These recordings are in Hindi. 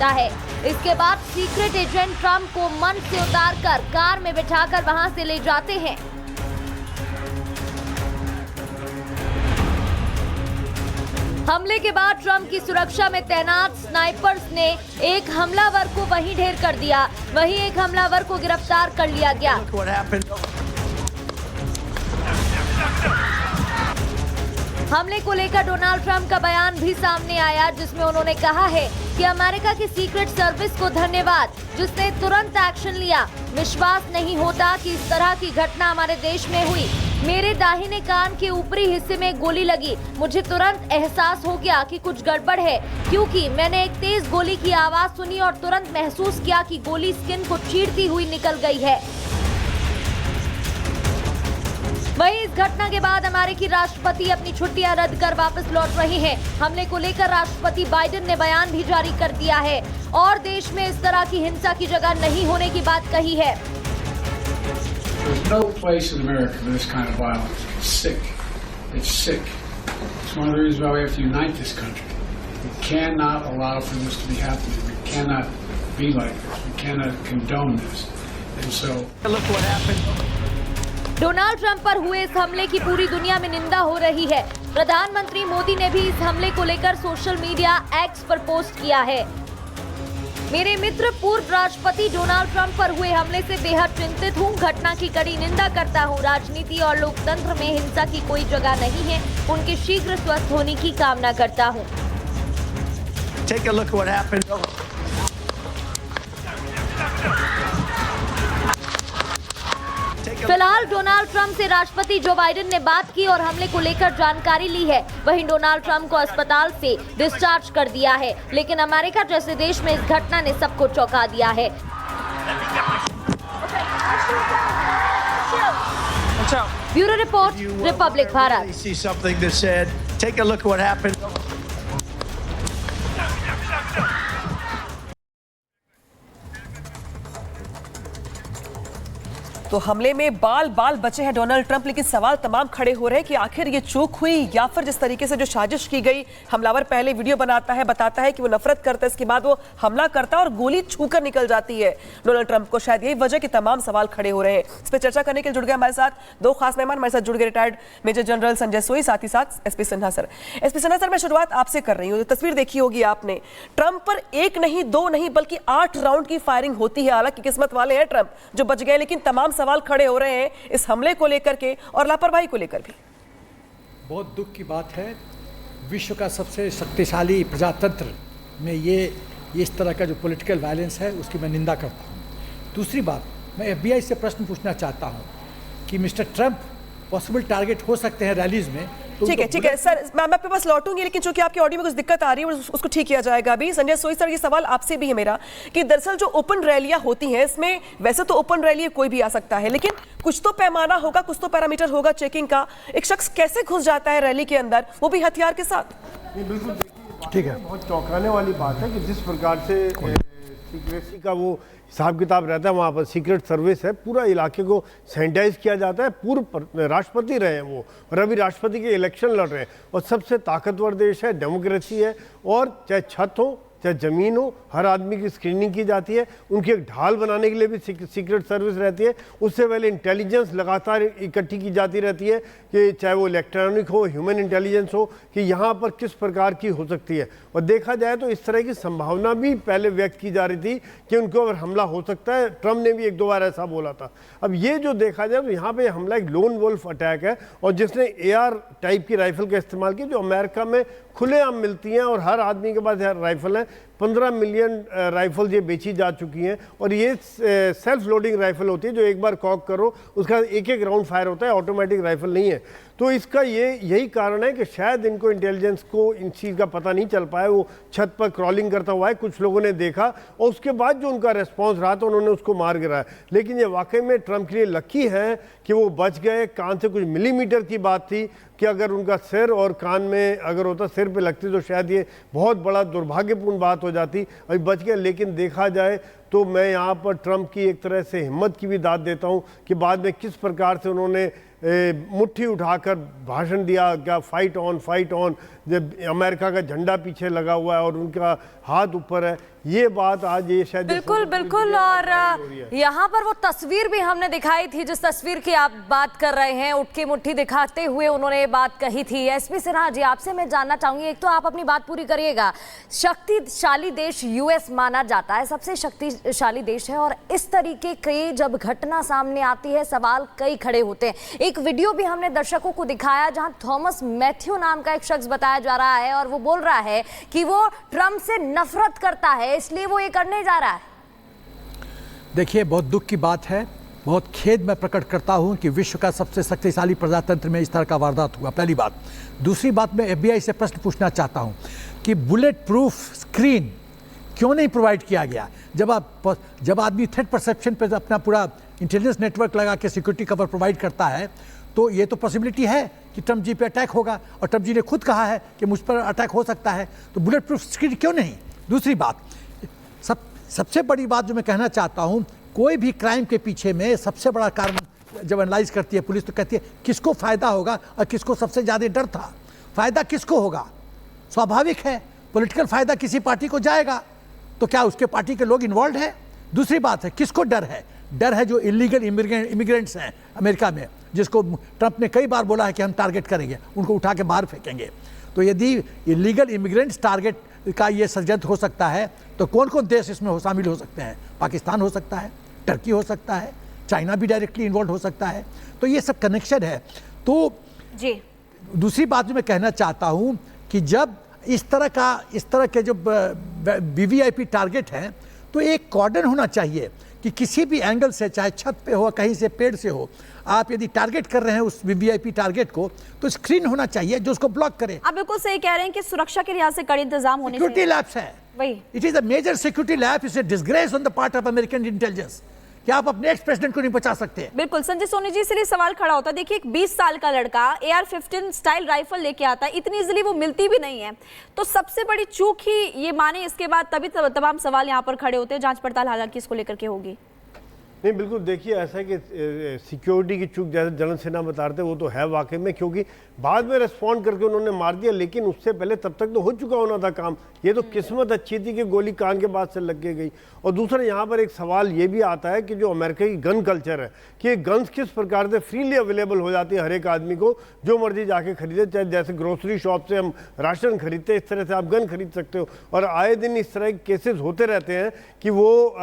है। इसके बाद सीक्रेट एजेंट ट्रंप को मंच से उतारकर कार में बिठाकर वहां से ले जाते हैं। हमले के बाद ट्रंप की सुरक्षा में तैनात स्नाइपर्स ने एक हमलावर को वहीं ढेर कर दिया। वहीं एक हमलावर को गिरफ्तार कर लिया गया। हमले को लेकर डोनाल्ड ट्रंप का बयान भी सामने आया, जिसमें उन्होंने कहा है कि अमेरिका की सीक्रेट सर्विस को धन्यवाद, जिसने तुरंत एक्शन लिया। विश्वास नहीं होता कि इस तरह की घटना हमारे देश में हुई। मेरे दाहिने कान के ऊपरी हिस्से में गोली लगी। मुझे तुरंत एहसास हो गया कि कुछ गड़बड़ है, क्योंकि मैंने एक तेज गोली की आवाज सुनी और तुरंत महसूस किया कि गोली स्किन को चीरती हुई निकल गई है। वहीं इस घटना के बाद अमेरिकी राष्ट्रपति अपनी छुट्टियां रद्द कर वापस लौट रहे हैं। हमले को लेकर राष्ट्रपति बाइडेन ने बयान भी जारी कर दिया है और देश में इस तरह की हिंसा की जगह नहीं होने की बात कही है। There's no place in America for this kind of violence. It's sick. It's sick. It's one of the reasons why we have to unite this country. We cannot allow for this to be happening. We cannot be like this. We cannot condone this. And so, look what happened. Donald Trump पर हुए इस हमले की पूरी दुनिया में निंदा हो रही है। प्रधानमंत्री मोदी ने भी इस हमले को लेकर सोशल मीडिया एक्स पर पोस्ट किया है। मेरे मित्र पूर्व राष्ट्रपति डोनाल्ड ट्रंप पर हुए हमले से बेहद चिंतित हूं। घटना की कड़ी निंदा करता हूं। राजनीति और लोकतंत्र में हिंसा की कोई जगह नहीं है। उनके शीघ्र स्वस्थ होने की कामना करता हूं। Take a look what happened. फिलहाल डोनाल्ड ट्रंप से राष्ट्रपति जो बाइडेन ने बात की और हमले को लेकर जानकारी ली है। वहीं डोनाल्ड ट्रंप को अस्पताल से डिस्चार्ज कर दिया है, लेकिन अमेरिका जैसे देश में इस घटना ने सबको चौंका दिया है। Bureau report, Republic Bharat. तो हमले में बाल बाल बचे हैं डोनाल्ड ट्रंप, लेकिन सवाल तमाम खड़े हो रहे हैं कि आखिर ये चूक हुई या फिर जिस तरीके से जो साजिश की गई, हमलावर पहले वीडियो बनाता है, बताता है कि वो नफरत करता है, इसके बाद वो हमला करता है और गोली छूकर निकल जाती है डोनाल्ड ट्रंप को। शायद यही वजह कि तमाम सवाल खड़े हो रहे हैं। इस पर चर्चा करने के लिए जुड़ गए हमारे साथ दो खास मेहमान। हमारे साथ जुड़ गए रिटायर्ड मेजर जनरल संजय सोई, साथ ही साथ SP Sinha sir. SP Sinha sir, मैं शुरुआत आपसे कर रही हूँ। तस्वीर देखी होगी आपने, ट्रंप पर एक नहीं, दो नहीं, बल्कि 8 राउंड की फायरिंग होती है। हालांकि किस्मत वाले हैं ट्रंप जो बच गए, लेकिन तमाम सवाल खड़े हो रहे हैं इस हमले को लेकर के और लापरवाही को लेकर भी। बहुत दुख की बात है, विश्व का सबसे शक्तिशाली प्रजातंत्र में ये इस तरह का जो पॉलिटिकल वायलेंस है उसकी मैं निंदा करता हूँ। दूसरी बात, मैं FBI से प्रश्न पूछना चाहता हूँ कि मिस्टर ट्रंप पॉसिबल टारगेट हो सकते हैं रैलीज में। ठीक है सर, मैं आपके पास लौटूंगी, लेकिन चूंकि आपकी ऑडियो में कुछ दिक्कत आ रही है उसको ठीक किया जाएगा अभी। संजय सोई सर, ये सवाल आपसे भी है मेरा कि दरअसल जो ओपन रैलियां होती हैं, इसमें वैसे तो ओपन रैली कोई भी आ सकता है, लेकिन कुछ तो पैमाना होगा, कुछ तो पैरामीटर होगा चेकिंग का। एक शख्स कैसे घुस जाता है रैली के अंदर, वो भी हथियार के साथ? बिल्कुल, ठीक है। बहुत चौंकाने वाली बात है कि जिस प्रकार से सीक्रेसी का वो हिसाब किताब रहता है, वहाँ पर सीक्रेट सर्विस है, पूरा इलाके को सैनिटाइज किया जाता है। पूर्व राष्ट्रपति रहे हैं वो, और अभी राष्ट्रपति के इलेक्शन लड़ रहे हैं, और सबसे ताकतवर देश है, डेमोक्रेसी है, और चाहे छत हो चाहे ज़मीन हो, हर आदमी की स्क्रीनिंग की जाती है। उनकी एक ढाल बनाने के लिए भी सीक्रेट सर्विस रहती है। उससे पहले इंटेलिजेंस लगातार इकट्ठी की जाती रहती है कि चाहे वो इलेक्ट्रॉनिक हो, ह्यूमन इंटेलिजेंस हो, कि यहाँ पर किस प्रकार की हो सकती है। और देखा जाए तो इस तरह की संभावना भी पहले व्यक्त की जा रही थी कि उनको अगर हमला हो सकता है। ट्रंप ने भी 1-2 बार ऐसा बोला था। अब ये जो देखा जाए तो यहाँ पर हमला एक लोन वोल्फ अटैक है, और जिसने AR टाइप की राइफल का इस्तेमाल किया, जो अमेरिका में खुलेआम मिलती हैं और हर आदमी के पास राइफल है। 15 मिलियन राइफल ये बेची जा चुकी हैं, और ये सेल्फ लोडिंग राइफल होती है जो एक बार कॉक करो उसका एक राउंड फायर होता है, ऑटोमेटिक राइफल नहीं है। तो इसका यही कारण है कि शायद इनको इंटेलिजेंस को इन चीज़ का पता नहीं चल पाया। वो छत पर क्रॉलिंग करता हुआ है, कुछ लोगों ने देखा, और उसके बाद जो उनका रिस्पॉन्स रहा तो उन्होंने उसको मार गिराया। लेकिन ये वाकई में ट्रंप के लिए लकी है कि वो बच गए। कान से कुछ मिलीमीटर की बात थी कि अगर उनका सिर और कान में अगर होता, सिर पे लगती, तो शायद ये बहुत बड़ा दुर्भाग्यपूर्ण बात हो जाती। अभी बच गए। लेकिन देखा जाए तो मैं यहाँ पर ट्रंप की एक तरह से हिम्मत की भी दाद देता हूँ कि बाद में किस प्रकार से उन्होंने मुट्ठी उठाकर भाषण दिया, क्या फाइट ऑन, जब अमेरिका का झंडा पीछे लगा हुआ है और उनका हाथ ऊपर है। ये बात आज ये शायद बिल्कुल बिल्कुल। और यहाँ पर वो तस्वीर भी हमने दिखाई थी जिस तस्वीर की आप बात कर रहे हैं, उठ के मुट्ठी दिखाते हुए उन्होंने ये बात कही थी। एसपी सिन्हा जी, आपसे मैं जानना चाहूंगी, एक तो आप अपनी बात पूरी करिएगा। शक्तिशाली देश यूएस माना जाता है, सबसे शक्तिशाली देश है, और इस तरीके की जब घटना सामने आती है सवाल कई खड़े होते हैं। एक वीडियो भी हमने दर्शकों को दिखाया जहां थॉमस मैथ्यू नाम का एक शख्स बताया जा रहा है और वो बोल रहा है कि वो ट्रंप से नफरत करता है, इसलिए वो ये करने जा रहा है। देखिए, बहुत दुख की बात है, बहुत खेद मैं प्रकट करता हूं कि विश्व का सबसे शक्तिशाली प्रजातंत्र में इस तरह का वारदात हुआ, पहली बात। दूसरी बात, मैं एफबीआई से प्रश्न पूछना चाहता हूं कि बुलेट प्रूफ स्क्रीन क्यों नहीं प्रोवाइड किया गया? जब आदमी थ्रेट परसेप्शन पे अपना पूरा इंटेलिजेंस नेटवर्क लगा के सिक्योरिटी कवर प्रोवाइड करता है, तो ये तो पॉसिबिलिटी है कि ट्रंप जी पे अटैक होगा, और ट्रंप जी ने खुद कहा है कि मुझ पर अटैक हो सकता है, तो बुलेट प्रूफ स्क्रीन क्यों नहीं? दूसरी बात, सबसे बड़ी बात जो मैं कहना चाहता हूं, कोई भी क्राइम के पीछे में सबसे बड़ा कारण जब एनालाइज करती है पुलिस, तो कहती है किसको फायदा होगा और किसको सबसे ज्यादा डर था। फायदा किसको होगा? स्वाभाविक है, पॉलिटिकल फायदा किसी पार्टी को जाएगा, तो क्या उसके पार्टी के लोग इन्वॉल्व हैं? दूसरी बात है, किसको डर है? डर है जो इलीगल इमिग्रेंट्स हैं अमेरिका में, जिसको ट्रंप ने कई बार बोला है कि हम टारगेट करेंगे, उनको उठा के बाहर फेंकेंगे। तो यदि इलीगल इमिग्रेंट्स टारगेट का ये षड्यंत्र हो सकता है, तो कौन कौन देश इसमें शामिल हो सकते हैं? पाकिस्तान हो सकता है, टर्की हो सकता है, चाइना भी डायरेक्टली इन्वॉल्व हो सकता है, तो ये सब कनेक्शन है। तो जी, दूसरी बात जो मैं कहना चाहता हूं कि जब इस तरह के जो वीवीआईपी टारगेट हैं, तो एक कॉर्डन होना चाहिए कि किसी भी एंगल से, चाहे छत पे हो, कहीं से पेड़ से हो, आप यदि टारगेट कर रहे हैं उस वीवीआईपी टारगेट को, तो स्क्रीन होना चाहिए जो उसको ब्लॉक करे। आप बिल्कुल सही कह रहे हैं कि सुरक्षा के लिहाज से कड़े इंतजाम होने चाहिए। सिक्योरिटी लैब्स है, वही, it is a major security lab, it's a disgrace on the part of American intelligence कि आप अपने एक्स प्रेसिडेंट को नहीं बचा सकते। बिल्कुल। संजय सोनी जी, इसलिए सवाल खड़ा होता है, देखिए एक 20 साल का लड़का AR-15 स्टाइल राइफल लेके आता है, इतनी इजीली वो मिलती भी नहीं है, तो सबसे बड़ी चूक ही ये माने, इसके बाद तभी तमाम सवाल यहाँ पर खड़े होते हैं। जांच पड़ताल हालांकि इसको लेकर के होगी। नहीं, बिल्कुल। देखिए, ऐसा है कि सिक्योरिटी की चूक जैसे जनरल सिन्हा बता रहे थे, वो तो है वाकई में, क्योंकि बाद में रिस्पॉन्ड करके उन्होंने मार दिया, लेकिन उससे पहले तब तक तो हो चुका होना था काम। ये तो किस्मत अच्छी थी कि गोली कान के बाद से लग के गई। और दूसरा, यहाँ पर एक सवाल ये भी आता है कि जो अमेरिका की गन कल्चर है, कि गन्स किस प्रकार से फ्रीली अवेलेबल हो जाती है हर एक आदमी को, जो मर्जी जाके खरीदे, चाहे जैसे ग्रोसरी शॉप से हम राशन खरीदते हैं, इस तरह से आप गन खरीद सकते हो। और आए दिन इस तरह के केसेस होते रहते हैं कि वो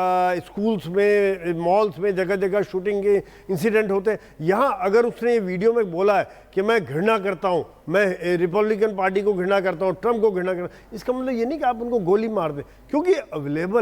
स्कूल्स में, मॉल्स में, जगह जगह शूटिंग के इंसिडेंट होते हैं। यहाँ अगर उसने ये वीडियो में बोला है कि मैं घृणा करता हूँ, मैं रिपब्लिकन पार्टी को घृणा करता हूँ, ट्रंप को घृणा करता हूँ, इसका मतलब ये नहीं कि आप उनको गोली मार दें, क्योंकि अवेलेबल है।